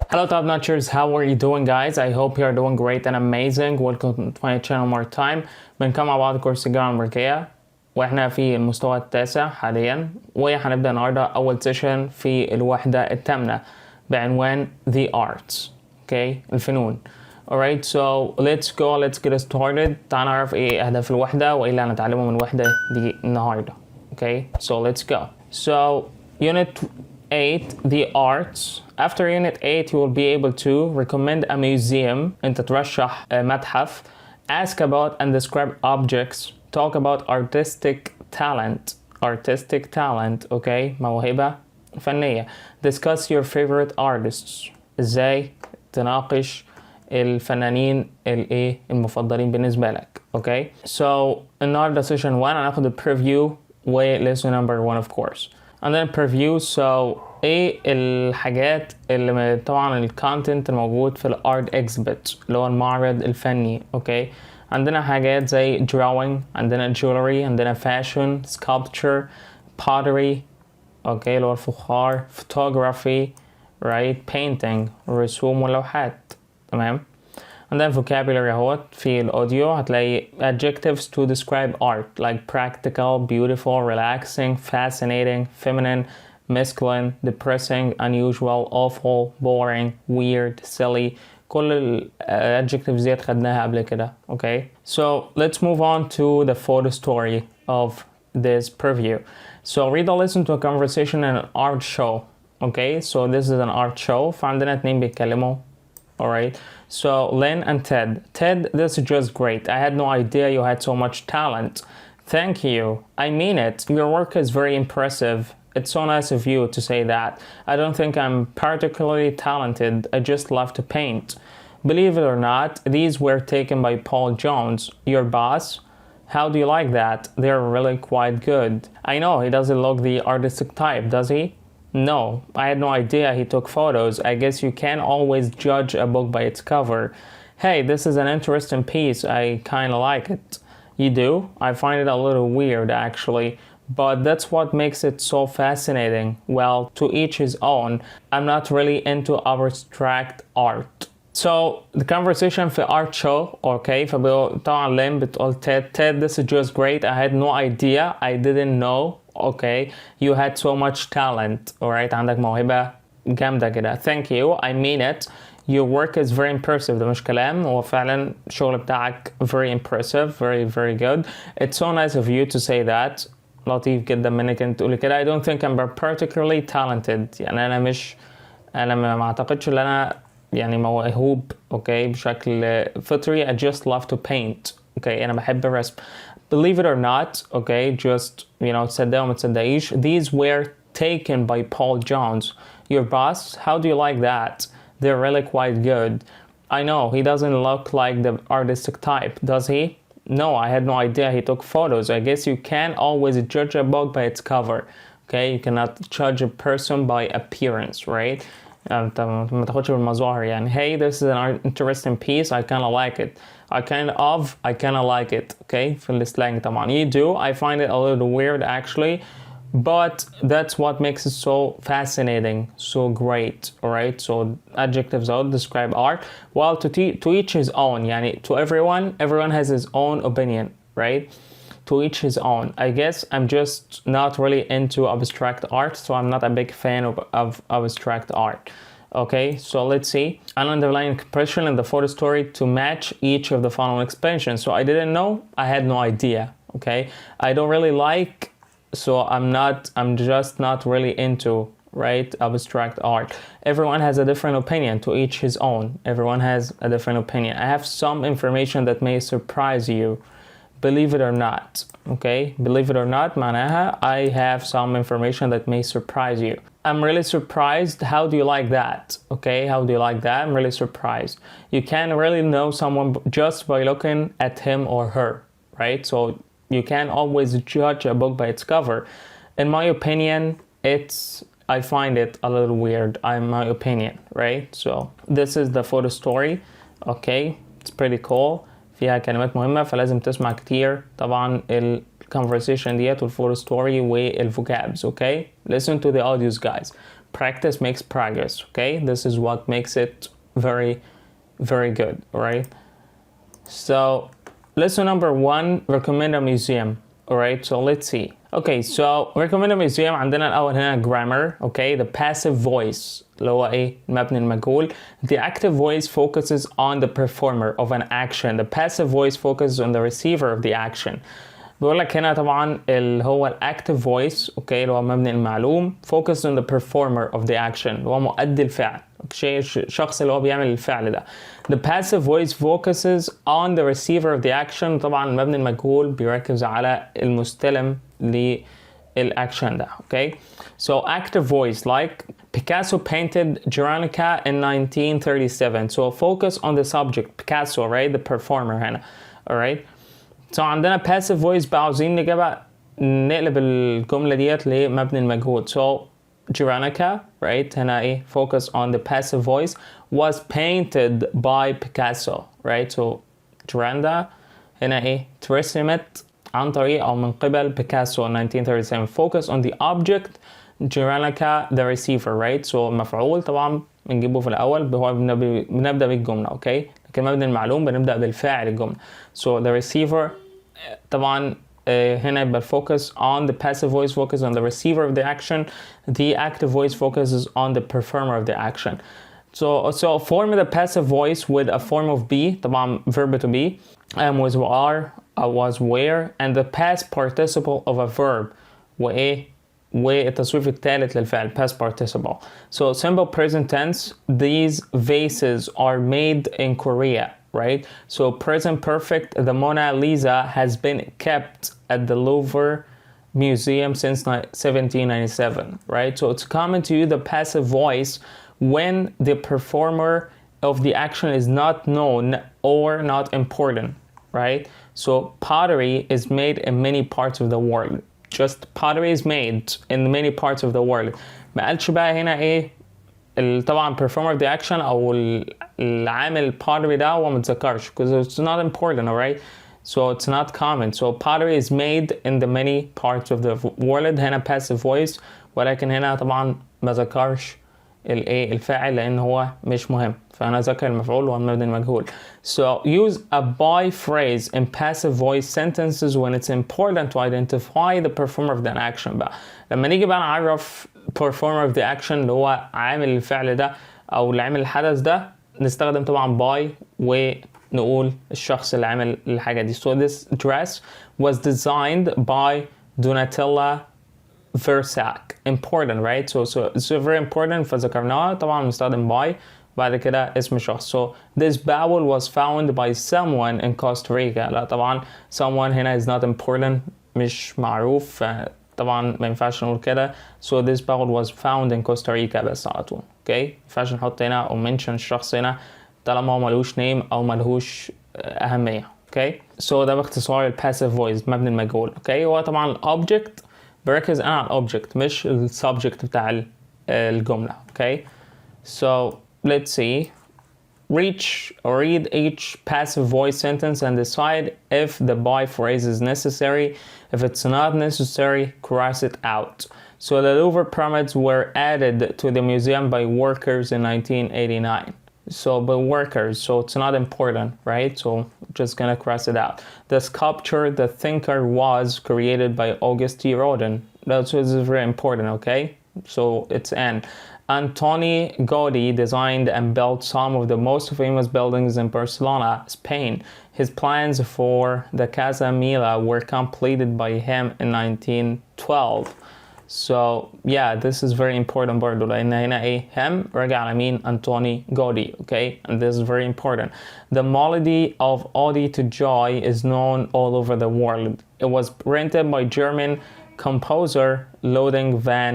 Hello top notchers, how are you doing guys? I hope you are doing great and amazing. Welcome to my channel more time. بنكمل مع بعض كورس الجامعة الأمريكية واحنا في المستوى التاسع حاليا، وهنبدأ النهارده أول سيشن في الوحدة التامنة بعنوان The Arts. Okay, الفنون. Alright, so let's get started. تعال نعرف ايه أهداف الوحدة وايه اللي هنتعلمه من الوحدة دي النهارده. Okay, so let's go. So Unit 8, The Arts. After Unit 8 you will be able to recommend a museum. انت ترشح متحف. Ask about and describe objects. Talk about artistic talent. Okay, موهبة فنية. Discuss your favorite artists. ازاي تناقش الفنانين المفضلين بالنسبة لك. Okay, so النهارده session 1 هناخد البريفيو و lesson number 1 of course. عندنا preview. So ايه الحاجات اللي طبعا الكونتنت الموجود في الارت اكزبت اللي هو المعرض الفني. اوكي، عندنا حاجات زي drawing، عندنا jewelry، عندنا fashion، sculpture، pottery، اوكي اللي هو الفخار، photography، right، painting، الرسوم واللوحات. تمام، عندنا vocabulary اهوت في الاوديو هتلاقي adjectives to describe art like practical, beautiful, relaxing, fascinating, feminine, masculine, depressing, unusual, awful, boring, weird, silly. كل ال adjectives ديت خدناها قبل كده. Okay, so let's move on to the photo story of this preview. So read or listen to a conversation in an art show. Okay, so this is an art show. فعندنا اتنين بيتكلموا. Alright, so Lynn and Ted. Ted, this is just great. I had no idea you had so much talent. Thank you. I mean it. Your work is very impressive. It's so nice of you to say that. I don't think I'm particularly talented. I just love to paint. Believe it or not, these were taken by Paul Jones, your boss. How do you like that? They're really quite good. I know he doesn't look the artistic type, does he? No, I had no idea he took photos. I guess you can't always judge a book by its cover. Hey, this is an interesting piece. I kinda like it. You do? I find it a little weird actually, but that's what makes it so fascinating. Well, to each his own. I'm not really into abstract art. So the conversation في art show, okay, فطبعا لين بتقول Ted, this is just great. I had no idea. I didn't know. Okay, you had so much talent. Alright, عندك موهبة جامدة كده. Thank you. I mean it. Your work is very impressive. ده مش كلام، هو فعلا الشغل بتاعك very impressive, very good. It's so nice of you to say that. لطيف جدا منك انت تقولي كده. I don't think I'm particularly talented. يعني أنا ما أعتقدش إن أنا يعني موهوب اوكي بشكل فطري. I just love to paint. اوكي أنا بحب الرسم. Believe it or not, okay, just, تصدقوا ما تصدقيش, these were taken by Paul Jones, your boss. How do you like that? They're really quite good. I know, he doesn't look like the artistic type, does he? No, I had no idea he took photos. I guess you can't always judge a book by its cover. Okay, you cannot judge a person by appearance, right? ما تاخدش بالمظاهر يعني. Hey, this is an interesting piece. I kind of like it. I kind of like it. Okay, في السلانج طبعا. You do. I find it a little weird actually, but that's what makes it so fascinating, so great. Alright, so adjectives out describe art. Well, to each his own. يعني to everyone has his own opinion, right? To each his own. I guess I'm just not really into abstract art, so I'm not a big fan of abstract art. Okay, so let's see. An underlying expression in the photo story to match each of the following expressions. So I didn't know, I had no idea. Okay, I don't really like, so I'm just not really into, right, abstract art. Everyone has a different opinion, to each his own. Everyone has a different opinion. I have some information that may surprise you. Believe it or not. Okay, believe it or not معناها I have some information that may surprise you. I'm really surprised. How do you like that? Okay, how do you like that? I'm really surprised. You can't really know someone just by looking at him or her, right? So you can't always judge a book by its cover. In my opinion, I find it a little weird. In my opinion, right? So this is the photo story. Okay, it's pretty cool. فيها كلمات مهمة فلازم تسمع كتير طبعا الconversation ديت والفور ستوري والفوكابز. Okay, listen to the audios guys. practice makes progress. Okay, this is what makes it very, very good. All right. So lesson number 1, recommend a museum. All right. So let's see. Okay, so recommend a museum. عندنا الأول هنا grammar. Okay, the passive voice اللي هو إيه؟ المبني المجهول. The active voice focuses on the performer of an action. The passive voice focuses on the receiver of the action. بيقول لك هنا طبعا اللي هو الاكتيف فويس اوكي اللي هو مبني المعلوم focus on the performer of the action اللي هو مؤدي الفعل الشخص اللي هو بيعمل الفعل ده. The passive voice focuses on the receiver of the action. طبعا المبني المجهول بيركز على المستلم للاكشن ده. Okay, so active voice like Picasso painted Guernica in 1937. So focus on the subject Picasso, right, the performer هنا. Alright, so عندنا passive voice بقى عاوزين نقلب الجملة ديت لمبني المجهول. So Guernica, right, هنا ايه focus on the passive voice was painted by Picasso, right. So Guernica هنا ايه اترسمت عن طريق او من قبل بيكاسو 1937. Focus on the object Guernica the receiver, right. So مفعول طبعا بنجيبه في الاول هو بنبدا بالجمله. اوكي، لكن مبني المعلوم بنبدا بالفاعل الجمله. So the receiver طبعا هنا يبقى focus on the passive voice focus on the receiver of the action. The active voice focuses on the performer of the action. So form the passive voice with a form of be طبعا verb to be was are was where and the past participle of a verb والتصريف الثالث للفعل past participle. So simple present tense, these vases are made in Korea, right. So present perfect, the Mona Lisa has been kept at the Louvre Museum since 1797, right. So it's common to use the passive voice when the performer of the action is not known or not important, right. So pottery is made in many parts of the world. Just pottery is made in many parts of the world. ما قالش بقى هنا ايه طبعا performer of the action او العامل pottery ده هو متذكرش because it's not important, alright. So it's not common. So pottery is made in the many parts of the world. هنا passive voice ولكن هنا طبعا ما ذكرش الفاعل لان هو مش مهم فانا ذكر المفعول والمبني المجهول. So use a by phrase in passive voice sentences when it's important to identify the performer of the action. بقى لما نيجي بقى نعرف performer of the action اللي هو عامل الفعل ده او اللي عامل الحدث ده نستخدم طبعا by ونقول الشخص اللي عامل الحاجه دي. So this dress was designed by Donatella Versace. Important, right. So it's very important فذكرناها طبعا نستخدم by بعد كده اسم شخص. So this vowel was found by someone in Costa Rica. لا طبعا someone هنا is not important مش معروف طبعا ما ينفعش نقول كده. So this vowel was found in Costa Rica بس على طول. اوكي، ما ينفعش نحط هنا او mention الشخص هنا طالما هو ملهوش name او ملهوش اهميه. اوكي، so ده باختصار passive voice مبني المجهول. اوكي، هو طبعا object بركز انا على الاوبجكت مش السبجكت بتاع الجمله. اوكي، so let's see. Read each passive voice sentence and decide if the by phrase is necessary. If it's not necessary, cross it out. So the Louvre pyramids were added to the museum by workers in 1989. So by workers, so it's not important, right. So just gonna cross it out. The sculpture The Thinker was created by Auguste Rodin. That's very important. Okay, so it's N. Antoni Gaudí designed and built some of the most famous buildings in Barcelona, Spain. His plans for the Casa Mila were completed by him in 1912. So yeah, this is very important برضو لأن هنا إيه هم راجع على مين أنطوني جودي. Okay, and this is very important. The melody of Ode to Joy is known all over the world. It was written by German composer Ludwig van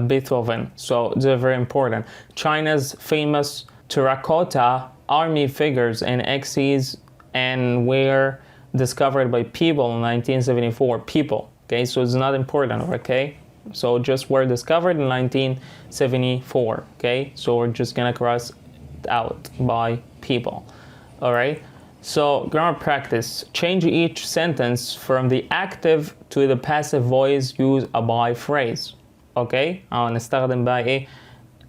Beethoven. So it's very important. China's famous terracotta army figures and X's and were discovered by people in 1974. People. Okay, so it's not important. Okay. So just were discovered in 1974. Okay, so we're just gonna cross out by people. All right. So grammar practice. Change each sentence from the active to the passive voice. Use a by phrase. Okay. نستخدم بقى ايه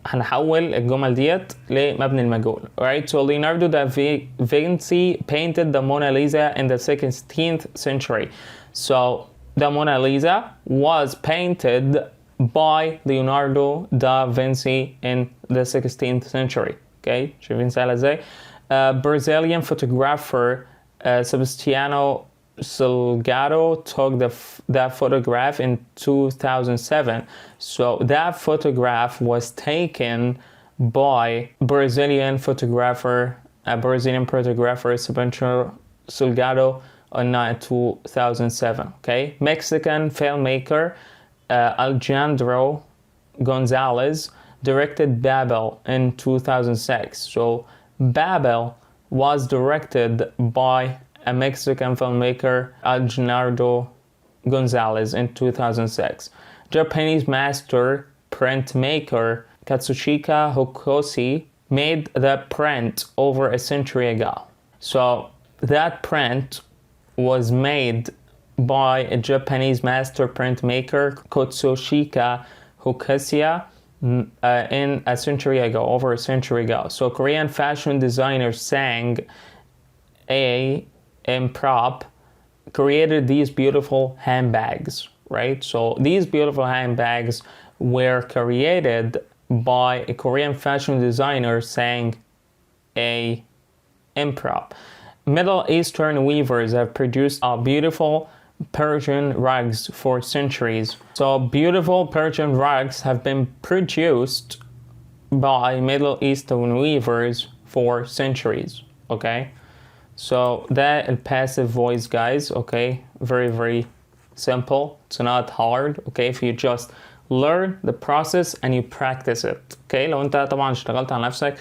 هنحول الجمل ديت لمبني المجهول. Alright, so Leonardo da Vinci painted the Mona Lisa in the 16th century. So the Mona Lisa was painted by Leonardo da Vinci in the 16th century. Okay, شايفين سهلة ازاي؟ Brazilian photographer Sebastiano Salgado took that photograph in 2007. So that photograph was taken by Brazilian photographer Sebastiano Salgado in 2007. Okay, Mexican filmmaker Alejandro Gonzalez directed Babel in 2006. So Babel was directed by a Mexican filmmaker Alejandro Gonzalez in 2006. Japanese master printmaker Katsushika Hokoshi made the print over a century ago. So that print was made by a Japanese master printmaker Katsushika Hokoshi in a century ago, over a century ago. So Korean fashion designer Sang Improp created these beautiful handbags, right? So these beautiful handbags were created by a Korean fashion designer Sang Improp. Middle Eastern weavers have produced beautiful Persian rugs for centuries. So beautiful Persian rugs have been produced by Middle Eastern weavers for centuries. Okay, so that is passive voice, guys. Okay, very simple. It's not hard. Okay, if you just learn the process and you practice it. Okay, لو انت طبعا اشتغلت على نفسك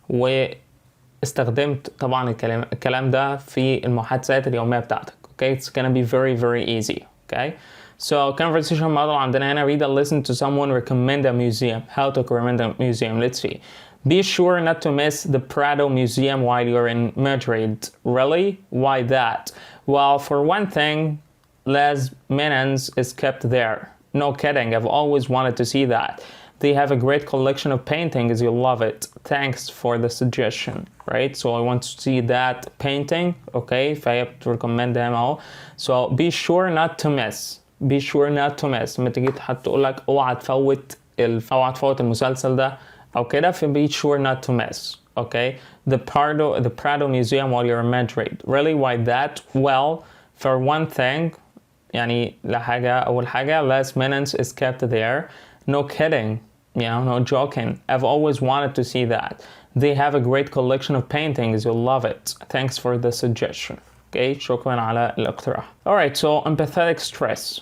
واستخدمت طبعا الكلام ده في المحادثات اليومية بتاعتك. Okay, it's gonna be very easy. Okay, so conversation model عندنا هنا read and listen to someone recommend a museum. How to recommend a museum? Let's see. Be sure not to miss the Prado Museum while you're in Madrid. Really? Why that? Well, for one thing, Les Menons is kept there. No kidding, I've always wanted to see that. They have a great collection of paintings, you'll love it. Thanks for the suggestion, right? So I want to see that painting, okay? فهي recommend them all. So be sure not to miss. Be sure not to miss. لما تيجي تقول لك اوعى تفوت المسلسل ده او كده، be sure not to miss. Okay? The Prado Museum while you're in Madrid. Really? Why that? Well, for one thing, يعني أول حاجة Les Menons is kept there. No kidding, no joking. I've always wanted to see that. They have a great collection of paintings. You'll love it. Thanks for the suggestion. Okay, شكرا على الاقتراح. Alright, so empathetic stress.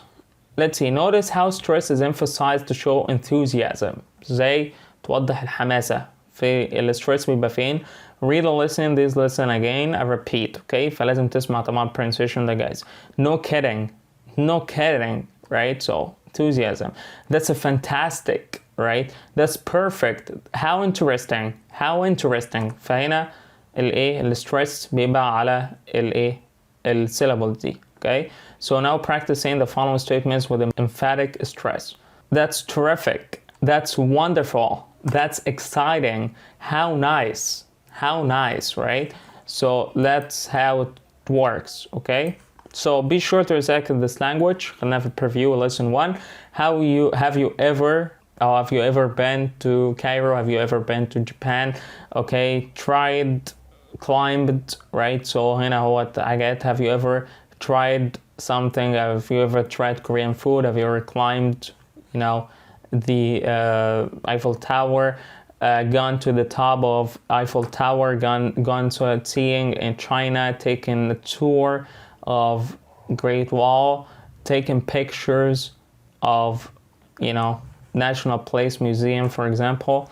Let's see. Notice how stress is emphasized to show enthusiasm. زي توضح الحماسة. في الستريس بيبقى فين؟ Read and listen, this listen again, I repeat. Okay, فلازم تسمع طبعا pronunciation ده guys. No kidding, right? So enthusiasm. That's a fantastic, right? That's perfect. How interesting. فهنا الستريس بيبقى على الsyllable دي. Okay? So now practice saying the following statements with emphatic stress. That's terrific. That's wonderful. That's exciting. How nice, right? So that's how it works, okay? So be sure to recycle this language. خلينا في preview lesson 1. Have you ever been to Cairo? Have you ever been to Japan? Okay, climbed, right? So هنا هو حاجات. Have you ever tried something? Have you ever tried Korean food? Have you ever climbed, the Eiffel Tower? Gone to the top of Eiffel Tower? Gone sightseeing in China? Taken a tour of Great Wall, taking pictures of, National Place Museum, for example.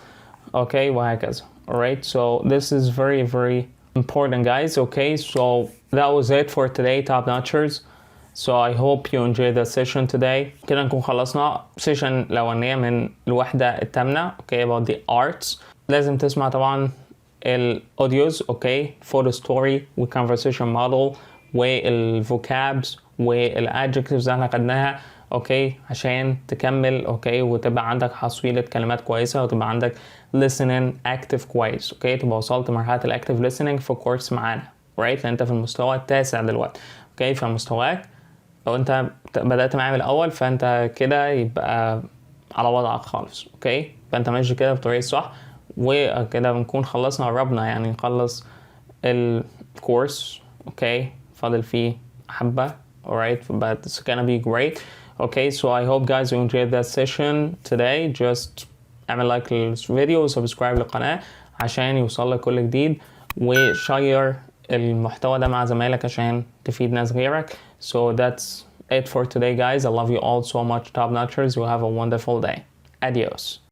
Okay, وهكذا. Alright, so this is very important, guys. Okay, so that was it for today, top notchers. So I hope you enjoyed the session today. كده نكون خلصنا سيشن الأولانية من الوحدة التامنة. Okay, about the arts. لازم تسمع طبعا الأوديوز. Okay, photo story والconversation model والفوكابز والadjectives اللي احنا خدناها. اوكي عشان تكمل اوكي وتبقى عندك حصيلة كلمات كويسة وتبقى عندك listening active كويس. اوكي تبقى وصلت مرحلة الاكتيف listening في كورس معانا right لان انت في المستوى التاسع دلوقتي. اوكي فمستواك لو انت بدأت معايا من الاول فانت كده يبقى على وضعك خالص. اوكي فانت ماشي كده بطريقة صح، وكده بنكون خلصنا قربنا يعني نخلص الكورس. اوكي فاضل فيه حبة. alright but it's gonna be great. Okay so I hope guys you enjoyed that session today. just اعمل لايك للفيديو وسبسكرايب للقناة عشان يوصل لك كل جديد، وشير المحتوى ده مع زمايلك عشان تفيد ناس غيرك. So that's it for today guys. I love you all so much top notchers. You have a wonderful day. Adios.